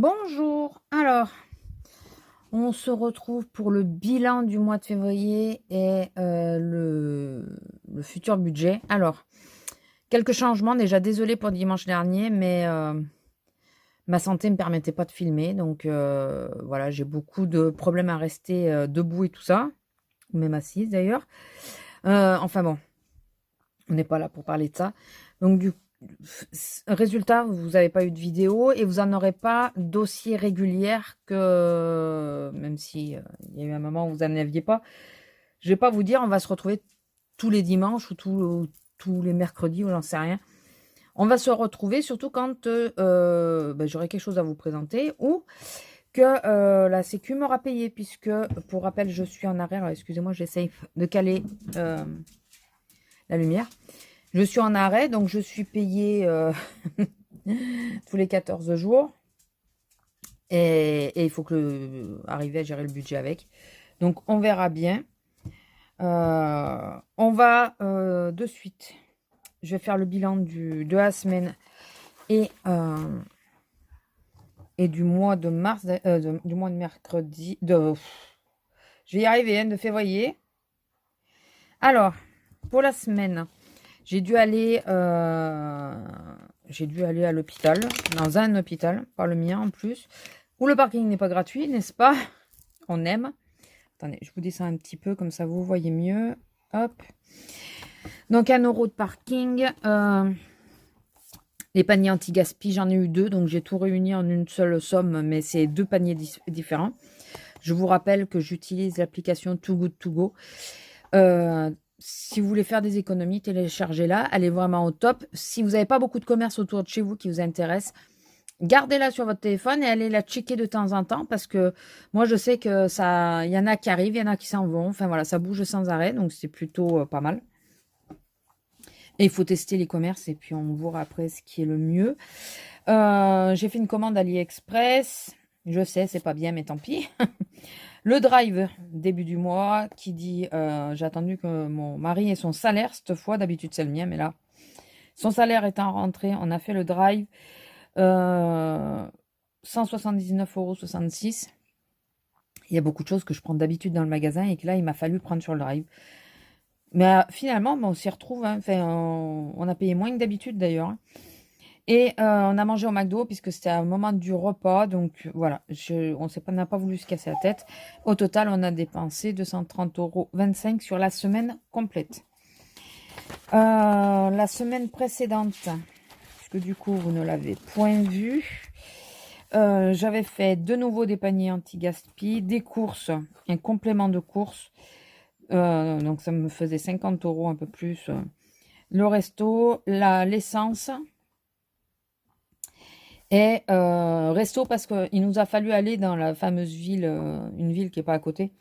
Bonjour. Alors, on se retrouve pour le bilan du mois de février et le futur budget. Alors, quelques changements. Déjà, désolée pour dimanche dernier, mais ma santé ne me permettait pas de filmer. Donc, voilà, j'ai beaucoup de problèmes à rester debout et tout ça, même assise d'ailleurs. Enfin bon, on n'est pas là pour parler de ça. Donc, résultat, vous n'avez pas eu de vidéo et vous n'en aurez pas d'aussi régulière que, même si il y a eu un moment où vous n'en aviez pas. Je vais pas vous dire, on va se retrouver tous les dimanches ou tous les mercredis ou j'en sais rien. On va se retrouver surtout quand j'aurai quelque chose à vous présenter ou que la Sécu m'aura payé, puisque, pour rappel, je suis en arrêt. Alors, excusez-moi, j'essaye de caler la lumière. Je suis en arrêt, donc je suis payée tous les 14 jours. Et il faut arriver à gérer le budget avec. Donc, on verra bien. On va de suite. Je vais faire le bilan de la semaine et du mois de mars, du mois de mercredi. Je vais y arriver, hein, de février. Alors, pour la semaine, j'ai dû aller à l'hôpital, dans un hôpital, pas le mien en plus, où le parking n'est pas gratuit, n'est-ce pas? On aime. Attendez, je vous descends un petit peu, comme ça vous voyez mieux. Hop. Donc, 1 € de parking. Les paniers anti-gaspi, j'en ai eu 2, donc j'ai tout réuni en une seule somme, mais c'est 2 paniers différents. Je vous rappelle que j'utilise l'application Too Good To Go. Si vous voulez faire des économies, téléchargez-la. Elle est vraiment au top. Si vous n'avez pas beaucoup de commerce autour de chez vous qui vous intéresse, gardez-la sur votre téléphone et allez la checker de temps en temps, parce que moi, je sais que ça, il y en a qui arrivent, il y en a qui s'en vont. Enfin voilà, ça bouge sans arrêt, donc c'est plutôt pas mal. Et il faut tester les commerces et puis on verra après ce qui est le mieux. J'ai fait une commande AliExpress. Je sais, c'est pas bien, mais tant pis. Le drive, début du mois, qui dit j'ai attendu que mon mari ait son salaire cette fois. D'habitude, c'est le mien, mais là, son salaire étant rentré, on a fait le drive. 179,66 €. Il y a beaucoup de choses que je prends d'habitude dans le magasin et que là, il m'a fallu prendre sur le drive. Mais finalement, on s'y retrouve. Hein. Enfin, on a payé moins que d'habitude d'ailleurs. Hein. Et on a mangé au McDo puisque c'était un moment du repas. Donc voilà, on n'a pas voulu se casser la tête. Au total, on a dépensé 230,25 € sur la semaine complète. La semaine précédente, puisque du coup, vous ne l'avez point vu, j'avais fait de nouveau des paniers anti-gaspi, des courses, un complément de courses. Donc ça me faisait 50 € un peu plus. Le resto, l'essence. Et resto parce qu'il nous a fallu aller dans la fameuse ville, une ville qui n'est pas à côté,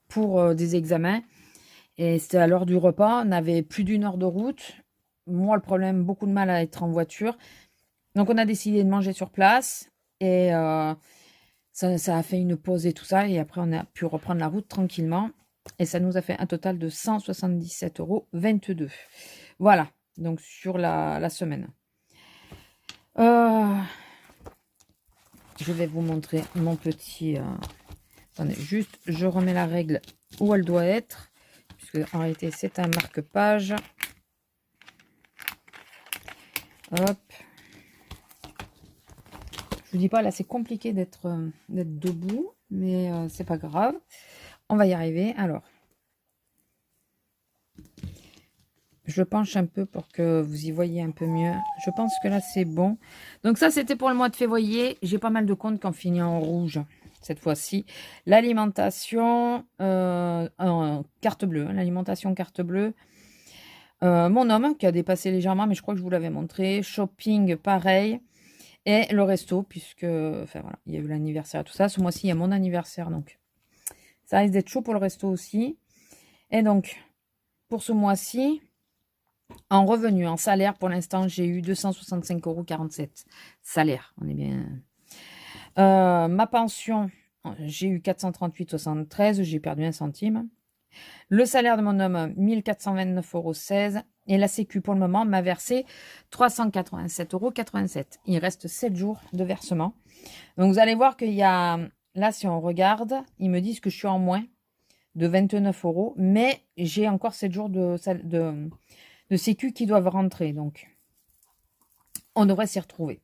pour des examens. Et c'était à l'heure du repas, on avait plus d'1 heure de route. Moi, le problème, beaucoup de mal à être en voiture. Donc on a décidé de manger sur place. Et ça a fait une pause et tout ça. Et après, on a pu reprendre la route tranquillement. Et ça nous a fait un total de 177,22 €. Voilà, donc sur la semaine. Je vais vous montrer mon petit... Attendez, juste, je remets la règle où elle doit être. Puisque en réalité, c'est un marque-page. Hop. Je vous dis pas, là, c'est compliqué d'être debout. Mais c'est pas grave. On va y arriver. Alors, je penche un peu pour que vous y voyez un peu mieux. Je pense que là, c'est bon. Donc ça, c'était pour le mois de février. J'ai pas mal de comptes qui ont fini en rouge cette fois-ci. L'alimentation en carte bleue. Hein, l'alimentation carte bleue. Mon homme qui a dépassé légèrement, mais je crois que je vous l'avais montré. Shopping, pareil. Et le resto, puisque... Enfin voilà, il y a eu l'anniversaire et tout ça. Ce mois-ci, il y a mon anniversaire, donc... Ça risque d'être chaud pour le resto aussi. Et donc, pour ce mois-ci, en revenu, en salaire, pour l'instant, j'ai eu 265,47 € salaire. On est bien. Ma pension, j'ai eu 438,73 €. J'ai perdu 1 centime. Le salaire de mon homme, 1429,16 €. Et la Sécu, pour le moment, m'a versé 387,87 €. Il reste 7 jours de versement. Donc, vous allez voir qu'il y a... Là, si on regarde, ils me disent que je suis en moins de 29 €. Mais j'ai encore 7 jours de Sécu qui doivent rentrer. Donc, on devrait s'y retrouver.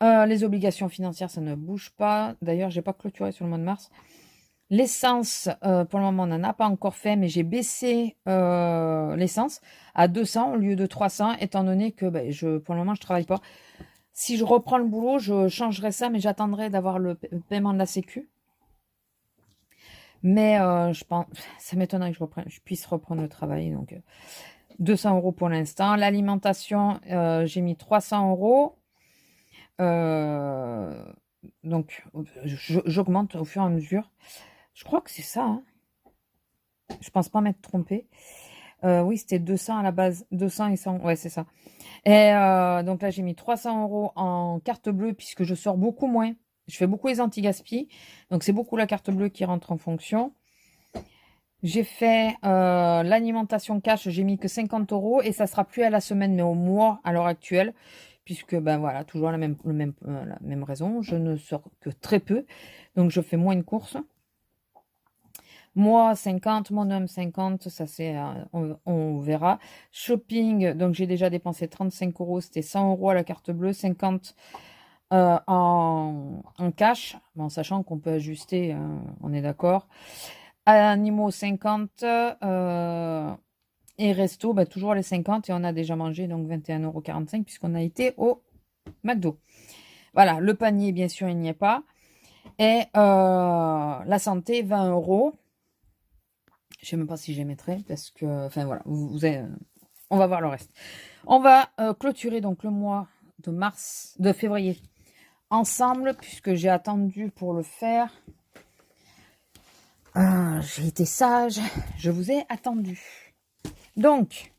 Les obligations financières, ça ne bouge pas. D'ailleurs, je n'ai pas clôturé sur le mois de mars. L'essence, pour le moment, on n'en a pas encore fait, mais j'ai baissé l'essence à 200 au lieu de 300, étant donné que pour le moment, je ne travaille pas. Si je reprends le boulot, je changerai ça, mais j'attendrai d'avoir le paiement de la Sécu. Mais je pense, ça m'étonnerait que je puisse reprendre le travail. Donc, 200 € pour l'instant. L'alimentation, j'ai mis 300 €. Donc, j'augmente au fur et à mesure. Je crois que c'est ça. Hein. Je pense pas m'être trompée. Oui, c'était 200 à la base. 200 et 100. Ouais, c'est ça. Et donc là, j'ai mis 300 € en carte bleue puisque je sors beaucoup moins. Je fais beaucoup les anti-gaspi. Donc, c'est beaucoup la carte bleue qui rentre en fonction. J'ai fait l'alimentation cash. J'ai mis que 50 € et ça sera plus à la semaine, mais au mois à l'heure actuelle. Puisque, ben voilà, toujours la même raison. Je ne sors que très peu. Donc, je fais moins de courses. Moi, 50, mon homme, 50, ça c'est, on verra. Shopping, donc j'ai déjà dépensé 35 €, c'était 100 € à la carte bleue, 50 en cash, bon, sachant qu'on peut ajuster, on est d'accord. Animaux, 50, et resto, toujours les 50, et on a déjà mangé, donc 21,45 € puisqu'on a été au McDo. Voilà, le panier, bien sûr, il n'y est pas. Et la santé, 20 €. Je ne sais même pas si je les mettrai parce que, enfin voilà, on va voir le reste. On va clôturer donc le mois de février ensemble puisque j'ai attendu pour le faire. J'ai été sage, je vous ai attendu. Donc,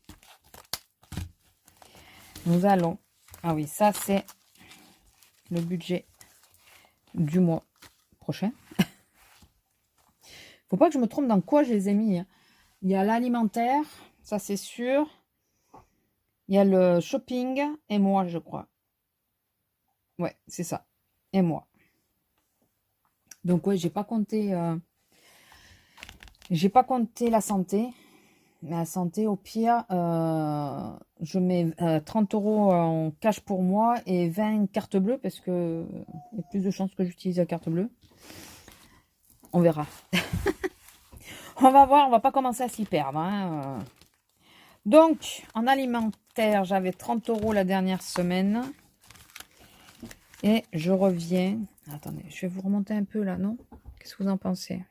nous allons. Ah oui, ça c'est le budget du mois prochain. Faut pas que je me trompe dans quoi je les ai mis. Hein. Il y a l'alimentaire, ça c'est sûr. Il y a le shopping et moi, je crois. Ouais, c'est ça. Et moi. Donc ouais, j'ai pas compté la santé. Mais la santé, au pire, je mets 30 € en cash pour moi et 20 cartes bleues parce que il y a plus de chances que j'utilise la carte bleue. On verra. On va voir, on va pas commencer à s'y perdre. Hein. Donc, en alimentaire, j'avais 30 € la dernière semaine. Et je reviens. Attendez, je vais vous remonter un peu là, non? Qu'est-ce que vous en pensez?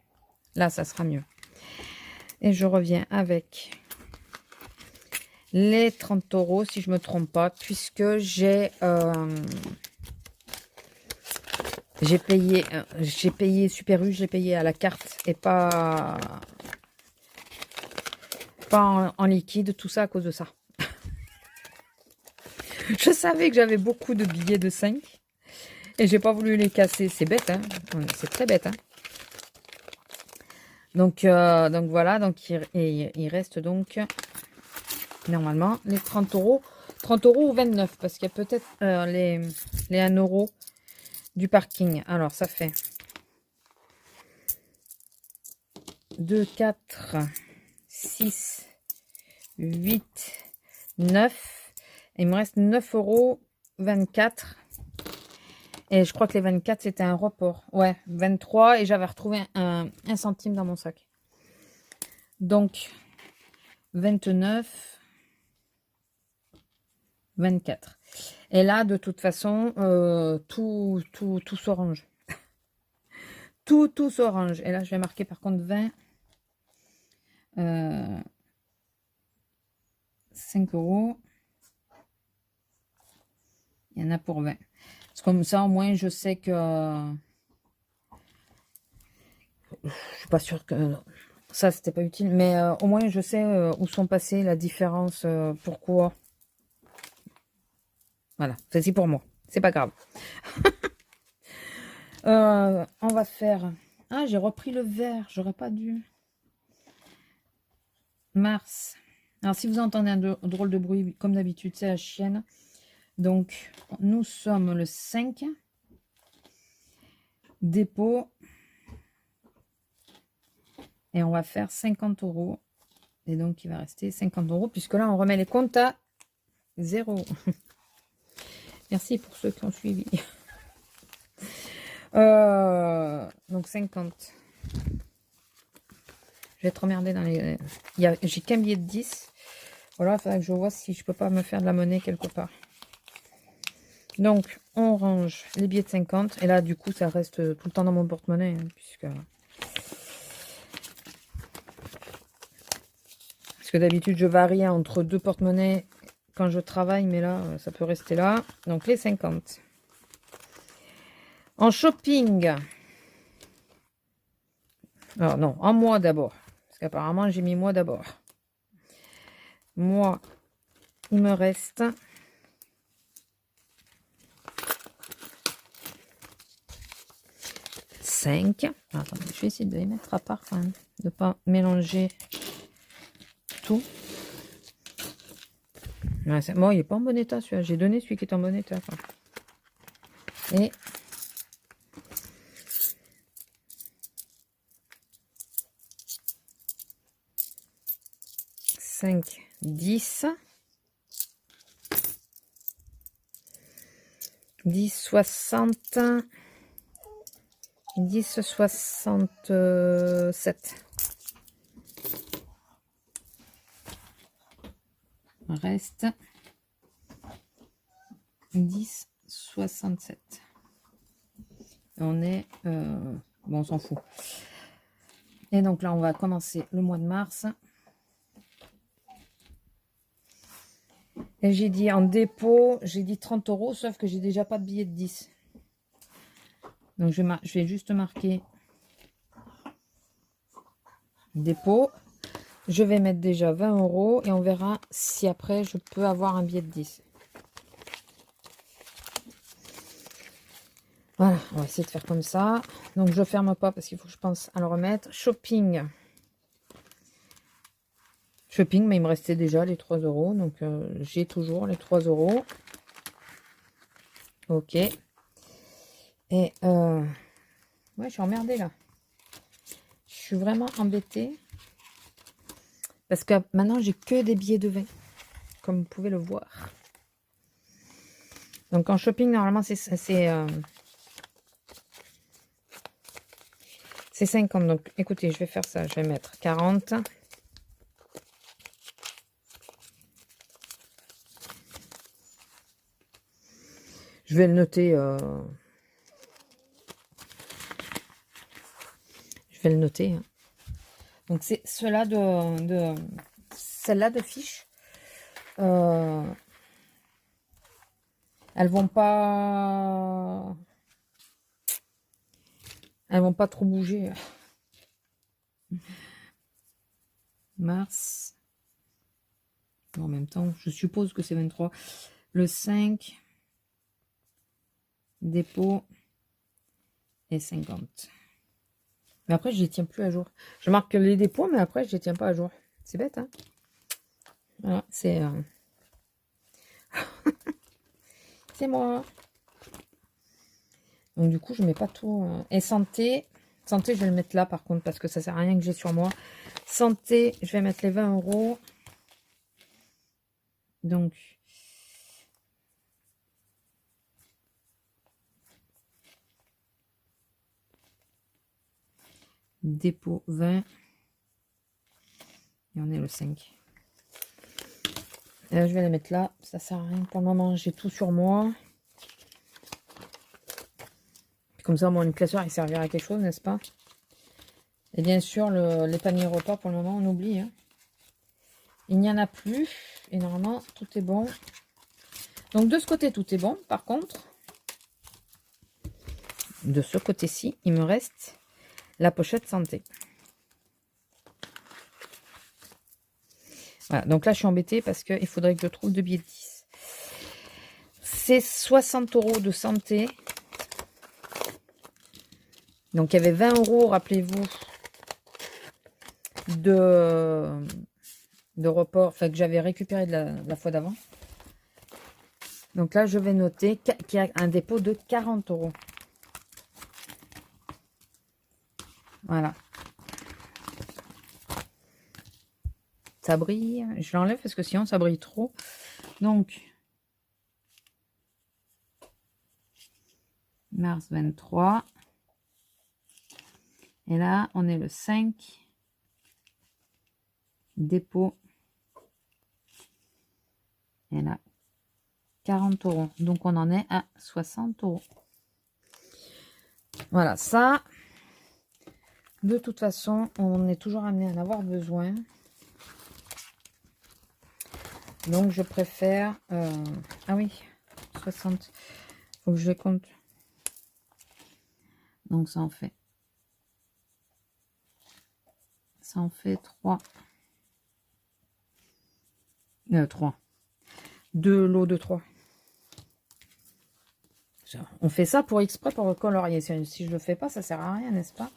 Là, ça sera mieux. Et je reviens avec les 30 €, si je ne me trompe pas, puisque j'ai payé Super U, j'ai payé à la carte et pas en liquide, tout ça à cause de ça. Je savais que j'avais beaucoup de billets de 5 et j'ai pas voulu les casser. C'est bête, hein? C'est très bête, hein? Donc voilà, donc il reste donc normalement les 30 €. 30 € ou 29 parce qu'il y a peut-être les 1 € du parking. Alors ça fait 2, 4, 6, 8, 9. Il me reste 9,24 €. Et je crois que les 24, c'était un report. Ouais, 23. Et j'avais retrouvé un centime dans mon sac. Donc, 29, 24. Et là, de toute façon, tout s'orange. tout s'orange. Et là, je vais marquer par contre 20. 5 €. Il y en a pour 20. C'est comme ça, au moins, je sais que... Je suis pas sûre que... Ça, c'était pas utile. Mais au moins, je sais où sont passées la différence. Pourquoi. Voilà. C'est pour moi. C'est pas grave. On va faire... Ah, j'ai repris le vert. J'aurais pas dû. Mars. Alors, si vous entendez un drôle de bruit, comme d'habitude, c'est la chienne. Donc, nous sommes le 5. Dépôt. Et on va faire 50 €. Et donc, il va rester 50 €, puisque là, on remet les comptes à 0. Merci pour ceux qui ont suivi. Donc, 50. Je vais être emmerdée dans les... J'ai qu'un billet de 10. Voilà, il faudrait que je vois si je peux pas me faire de la monnaie quelque part. Donc, on range les billets de 50. Et là, du coup, ça reste tout le temps dans mon porte-monnaie, hein, puisque... Parce que d'habitude, je varie entre 2 porte-monnaies quand je travaille, mais là, ça peut rester là. Donc, les 50. En shopping. Alors, non, en moi d'abord. Parce qu'apparemment, j'ai mis moi d'abord. Moi, il me reste... 5. Attendez, je vais essayer de les mettre à part quand même. De ne pas mélanger tout. Ouais, bon, il n'est pas en bon état celui-là. J'ai donné celui qui est en bon état. Quoi. Et 5, 10. 10, 60. 10, 67. Reste 10, 67. On est... bon, on s'en fout. Et donc là, on va commencer le mois de mars. Et j'ai dit en dépôt, j'ai dit 30 €, sauf que j'ai déjà pas de billet de 10. Donc, je vais juste marquer dépôt. Je vais mettre déjà 20 € et on verra si après, je peux avoir un billet de 10. Voilà, on va essayer de faire comme ça. Donc, je ferme pas parce qu'il faut que je pense à le remettre. Shopping. Shopping, mais il me restait déjà les 3 €. Donc, j'ai toujours les 3 €. Ok. Et, ouais, je suis emmerdée là. Je suis vraiment embêtée. Parce que maintenant, j'ai que des billets de 20. Comme vous pouvez le voir. Donc, en shopping, normalement, c'est 50. Donc, écoutez, je vais faire ça. Je vais mettre 40. Je vais le noter. Je vais le noter. Hein. Donc, c'est cela celle-là de fiches. Elles vont pas trop bouger. Mars. En même temps, je suppose que c'est 23. Le 5. Dépôt. Et 50. Mais après, je les tiens plus à jour. Je marque les dépôts, mais après, je les tiens pas à jour. C'est bête, hein? Voilà, c'est... c'est moi. Donc, du coup, je mets pas tout... Et santé. Santé, je vais le mettre là, par contre, parce que ça sert à rien que j'ai sur moi. Santé, je vais mettre les 20 €. Donc... Dépôt 20. Et on est le 5. Et là, je vais les mettre là. Ça sert à rien pour le moment. J'ai tout sur moi. Comme ça, mon classeur, il servira à quelque chose, n'est-ce pas? Et bien sûr, les paniers repas, pour le moment, on oublie. Hein. Il n'y en a plus. Et normalement, tout est bon. Donc, de ce côté, tout est bon. Par contre, de ce côté-ci, il me reste la pochette santé. Voilà. Donc là, je suis embêtée parce qu'il faudrait que je trouve 2 billets de 10. C'est 60 € de santé. Donc, il y avait 20 €, rappelez-vous, de report, enfin que j'avais récupéré de la fois d'avant. Donc là, je vais noter qu'il y a un dépôt de 40 €. Voilà. Ça brille. Je l'enlève parce que sinon, ça brille trop. Donc, mars 23. Et là, on est le 5. Dépôt. Et là, 40 €. Donc, on en est à 60 €. Voilà, ça, de toute façon, on est toujours amené à en avoir besoin. Donc, je préfère... ah oui, 60. Faut que je les compte. Donc, ça en fait... Ça en fait 3. 3. 2 lots de 3. On fait ça pour exprès pour colorier. Si je le fais pas, ça sert à rien, n'est-ce pas?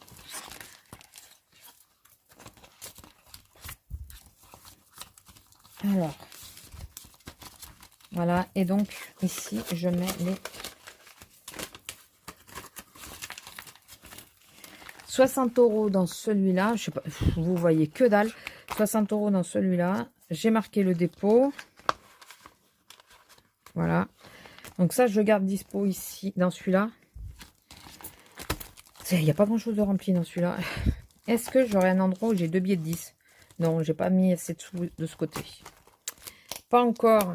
Alors, voilà. Et donc, ici, je mets les 60 € dans celui-là. Je sais pas, vous voyez que dalle. 60 € dans celui-là. J'ai marqué le dépôt. Voilà. Donc ça, je garde dispo ici, dans celui-là. Il n'y a pas grand-chose de rempli dans celui-là. Est-ce que j'aurai un endroit où j'ai 2 billets de 10? Non, j'ai pas mis assez de sous de ce côté. Pas encore.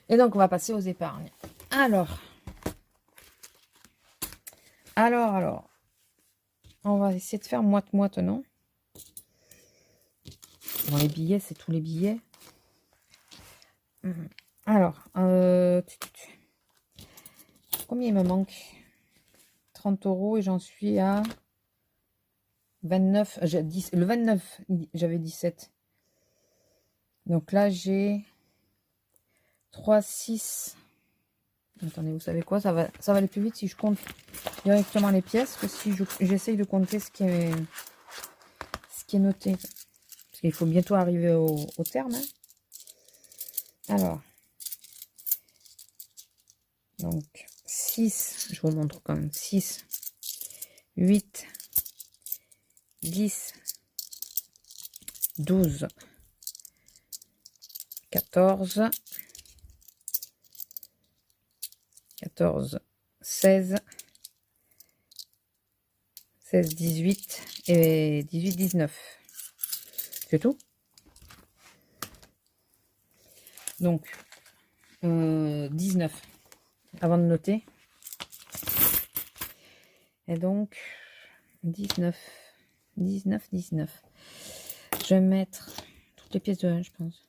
Et donc, on va passer aux épargnes. Alors. On va essayer de faire moite-moite, non? Bon, les billets, c'est tous les billets. Alors, combien il me manque? 30 € et j'en suis à 29. Le 29, j'avais 17. Donc là, j'ai 3, 6. Attendez, vous savez quoi? Ça va aller plus vite si je compte directement les pièces que si j'essaye de compter ce qui est noté. Parce qu'il faut bientôt arriver au terme. Hein. Alors. Donc, 6. Je vous montre quand même. 6, 8, 10, 12, 14, 16, 18 et 18, 19. C'est tout. Donc, 19 avant de noter. Et donc, 19. Je vais mettre toutes les pièces de 1, je pense.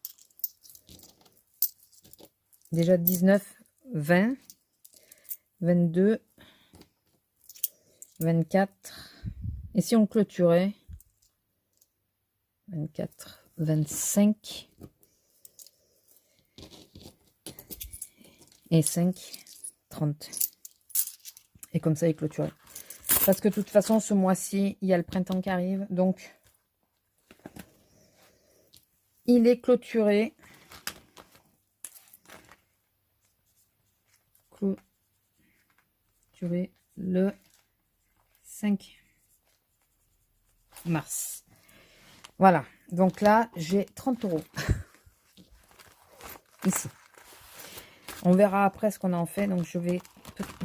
Déjà 19, 20, 22, 24. Et si on clôturait 24, 25 et 5, 30. Et comme ça, il clôturait. Parce que de toute façon, ce mois-ci, il y a le printemps qui arrive. Donc, il est clôturé. Clôturé le 5 mars. Voilà. Donc là, j'ai 30 € ici. On verra après ce qu'on en fait. Donc, il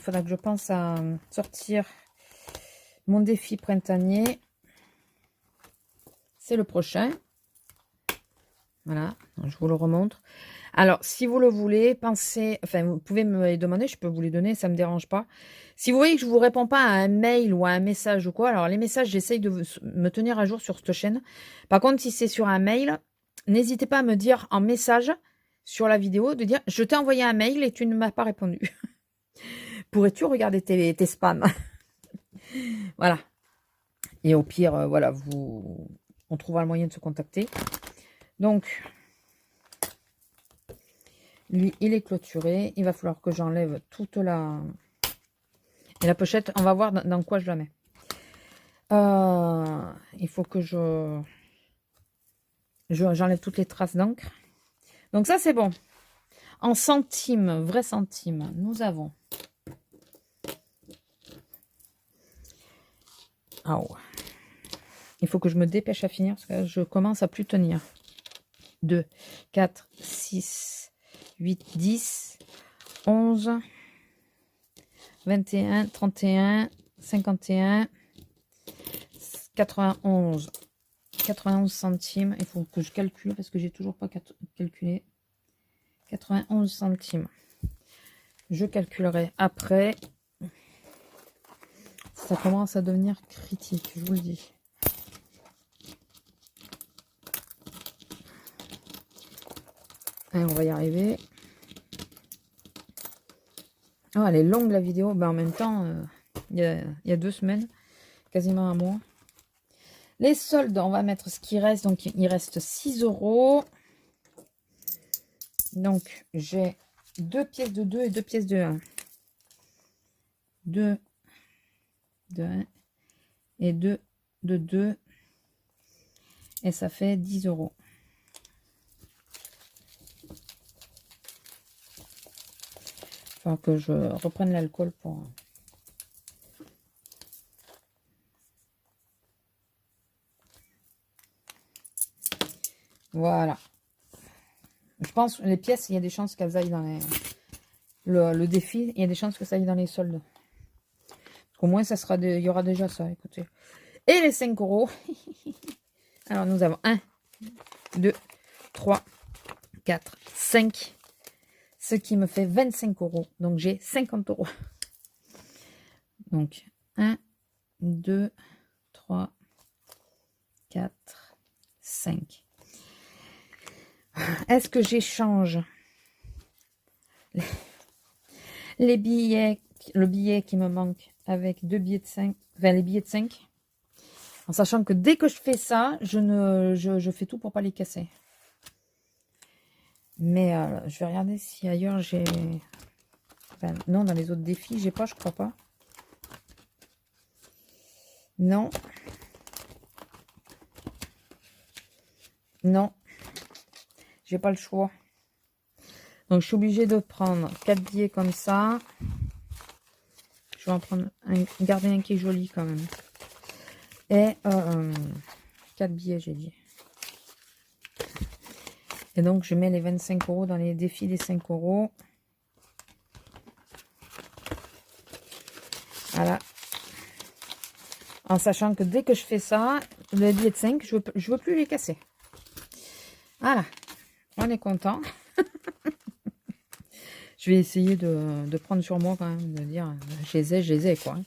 faudra que je pense à sortir mon défi printanier. C'est le prochain. Voilà, je vous le remontre. Alors, si vous le voulez, pensez... Enfin, vous pouvez me les demander, je peux vous les donner, ça ne me dérange pas. Si vous voyez que je ne vous réponds pas à un mail ou à un message ou quoi, alors les messages, j'essaye de me tenir à jour sur cette chaîne. Par contre, si c'est sur un mail, n'hésitez pas à me dire en message sur la vidéo, de dire « Je t'ai envoyé un mail et tu ne m'as pas répondu. » Pourrais-tu regarder tes spams? Voilà. Et au pire, voilà, on trouvera le moyen de se contacter. Donc, lui, il est clôturé. Il va falloir que j'enlève toute la... Et la pochette, on va voir dans quoi je la mets. Il faut que je J'enlève toutes les traces d'encre. Donc ça, c'est bon. En centimes, vrai centime, nous avons... Oh. Il faut que je me dépêche à finir parce que je commence à plus tenir. 2, 4, 6, 8, 10, 11, 21, 31, 51, 91. 91 centimes. Il faut que je calcule parce que j'ai toujours pas calculé. 91 centimes. Je calculerai après. Ça commence à devenir critique, je vous le dis. Allez, on va y arriver. Oh, elle est longue la vidéo. Ben, en même temps, il y a 2 semaines, quasiment un mois. Les soldes, on va mettre ce qui reste. Donc, il reste 6 €. Donc, j'ai 2 pièces de 2 et 2 pièces de 1. 2 de 1 et 2 de 2. Et ça fait 10 €. Il faut que je reprenne l'alcool pour... Voilà. Je pense les pièces, il y a des chances qu'elles aillent dans les... Le défi, il y a des chances que ça aille dans les soldes. Au moins, ça sera il y aura déjà ça, écoutez. Et les 5 €. Alors, nous avons 1, 2, 3, 4, 5. Ce qui me fait 25 €. Donc, j'ai 50 €. Donc, 1, 2, 3, 4, 5. Est-ce que j'échange les billets, le billet qui me manque avec 2 billets de 5, enfin les billets de 5, en sachant que dès que je fais ça, je fais tout pour pas les casser. Mais je vais regarder si ailleurs j'ai... Enfin, non, dans les autres défis, j'ai pas, je crois pas. Non. Non. J'ai pas le choix. Donc, je suis obligée de prendre 4 billets comme ça. Je vais en prendre garder un qui est joli quand même. Et 4 billets, j'ai dit. Et donc, je mets les 25 € dans les défis des 5 €. Voilà. En sachant que dès que je fais ça, les billets de 5, je veux plus les casser. Voilà. On est content. Je vais essayer de prendre sur moi quand même, de dire, je les ai, quoi.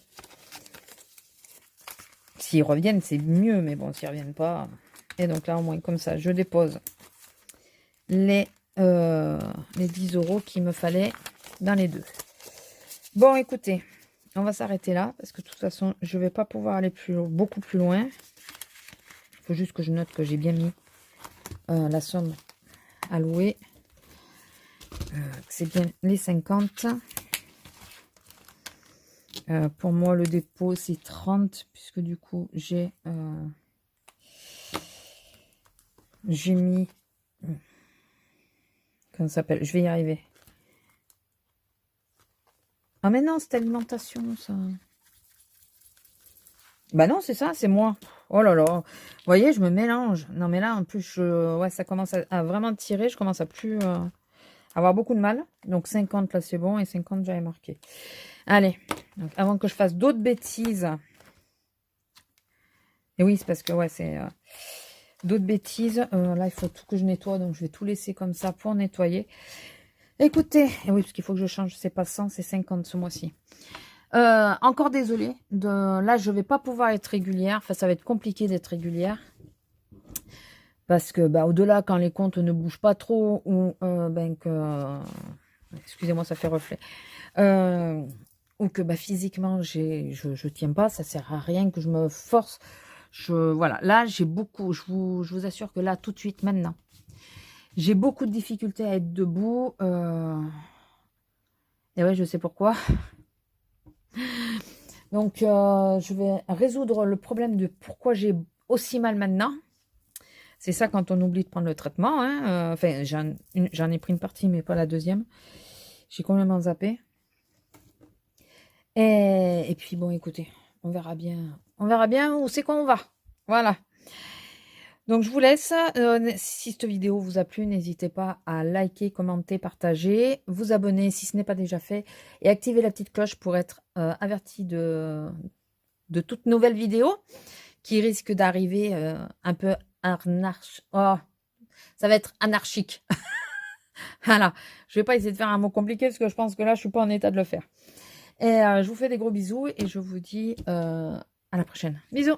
S'ils reviennent, c'est mieux, mais bon, s'ils reviennent pas. Et donc là, au moins, comme ça, je dépose les 10 € qu'il me fallait dans les deux. Bon, écoutez, on va s'arrêter là, parce que de toute façon, je vais pas pouvoir aller beaucoup plus loin. Il faut juste que je note que j'ai bien mis la somme allouée. C'est bien les 50. Pour moi, le dépôt, c'est 30, puisque du coup, j'ai mis... Comment ça s'appelle? Je vais y arriver. Ah, mais non, c'est alimentation, ça. Bah non, c'est ça, c'est moi. Oh là là. Vous voyez, je me mélange. Non, mais là, en plus, ouais, ça commence à vraiment tirer. Je commence à plus... avoir beaucoup de mal. Donc 50 là c'est bon et 50 j'avais marqué. Allez, donc avant que je fasse d'autres bêtises. Et oui, c'est parce que ouais, c'est d'autres bêtises. Là, il faut tout que je nettoie, donc je vais tout laisser comme ça pour nettoyer. Écoutez, et oui, parce qu'il faut que je change, c'est pas 100, c'est 50 ce mois-ci. Encore désolée, là je vais pas pouvoir être régulière. Enfin, ça va être compliqué d'être régulière. Parce que, bah, au-delà, quand les comptes ne bougent pas trop, ou ben que... excusez-moi, ça fait reflet. Ou que bah, physiquement, je tiens pas, ça sert à rien que je me force. Voilà, là, j'ai beaucoup... Je vous assure que là, tout de suite, maintenant, j'ai beaucoup de difficultés à être debout. Et ouais, je sais pourquoi. Donc, je vais résoudre le problème de pourquoi j'ai aussi mal maintenant. C'est ça quand on oublie de prendre le traitement. Hein. Enfin, j'en ai pris une partie, mais pas la deuxième. J'ai complètement zappé. Et puis, bon, écoutez, on verra bien. On verra bien où c'est qu'on va. Voilà. Donc, je vous laisse. Si cette vidéo vous a plu, n'hésitez pas à liker, commenter, partager, vous abonner si ce n'est pas déjà fait et activer la petite cloche pour être averti de toutes nouvelles vidéos qui risquent d'arriver un peu oh, ça va être anarchique. Voilà. Je vais pas essayer de faire un mot compliqué parce que je pense que là, je suis pas en état de le faire. Et je vous fais des gros bisous et je vous dis à la prochaine. Bisous!